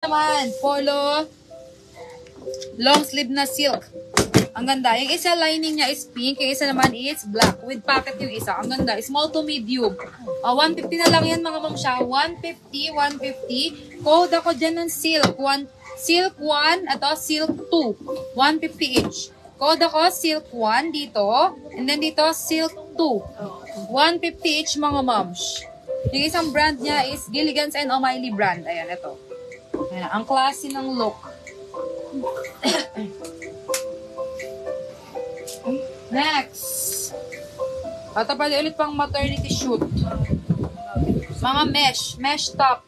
Naman, polo, long sleeve na silk. Ang ganda. Yung isa lining niya is pink, yung isa naman is black. With pocket yung isa. Ang ganda. Small to medium. 150 na lang yan mga ma'am siya. 150, 150. Code ako dyan ng silk. Silk 1, at silk 2. 150 each. Code ako silk 1 dito. And then dito silk 2. 150 each mga moms. Yung isang brand niya is Gilligan's and O'Malley brand. Ayan, ito. Ayan, ang klase ng look. Next. Ito pala ulit pang maternity shoot. Mga mesh top.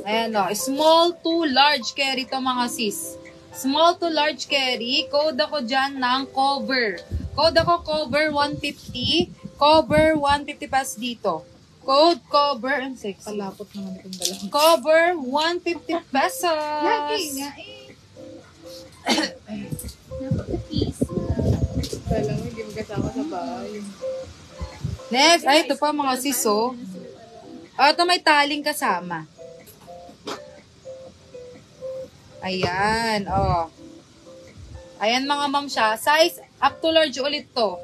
Ayan o. Small to large carry to mga sis. Small to large carry. Code ako dyan ng cover. Code ako cover 150. Cover 150 pas dito. Code cover. Ang sexy. Palapot naman itong dalawang. Cover 150 pesos. Lagi nga eh. Kala mo hindi magkasama sa bahay. Next. Ay, ito pa mga siso. Ito may taling kasama. Ayan. Oh. Ayan mga ma'am siya. Size up to large ulit to.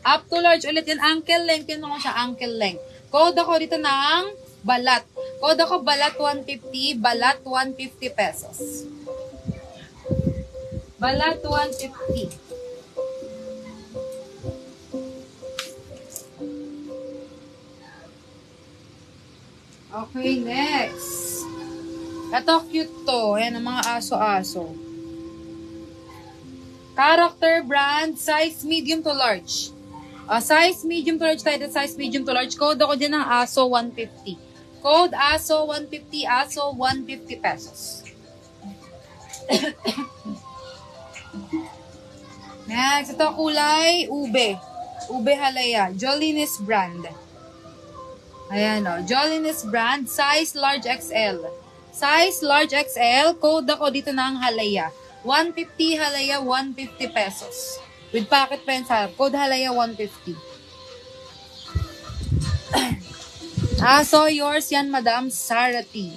Up to large ulit yan. Ankle length. Yan mga siya. Ankle length. Code ako dito ng balat. Code ako balat 150. Balat 150 pesos. Balat 150. Okay, next. Ito cute to. Ayan ang mga aso-aso. Character brand, size medium to large. Size medium to large tayo. Size medium to large. Code ako dyan ng ASO 150. Code ASO 150. ASO 150 pesos. Next. Ito kulay ube. Ube halaya. Jolliness brand. Ayan o. Jolliness brand. Size large XL. Size large XL. Code ako dito ng halaya. 150 halaya, 150 pesos. With pocket pen sa code halaya 150. So yours yan, Madam Sarati.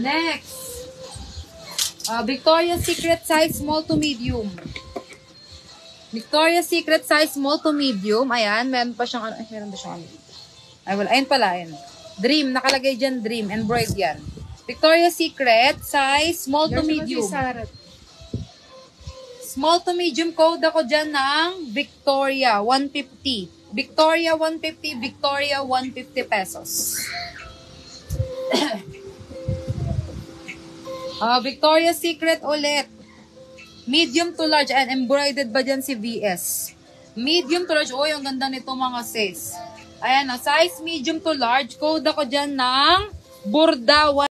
Next. Victoria's Secret size small to medium. Victoria's Secret size small to medium. Ayan, meron pa siyang ano. Meron ba siyang ano? Ay, wala. Ayun pala, ayun. Dream. Nakalagay dyan, Dream. Embroidered yan. Victoria's Secret size small to medium. Small to medium code ako dyan ng Victoria 150. Victoria 150. Victoria 150 pesos. Victoria's Secret ulit. Medium to large. And embroidered ba dyan si VS? Medium to large. Uy, ang ganda nito mga sis. Ayan, size medium to large. Code ako dyan ng Burda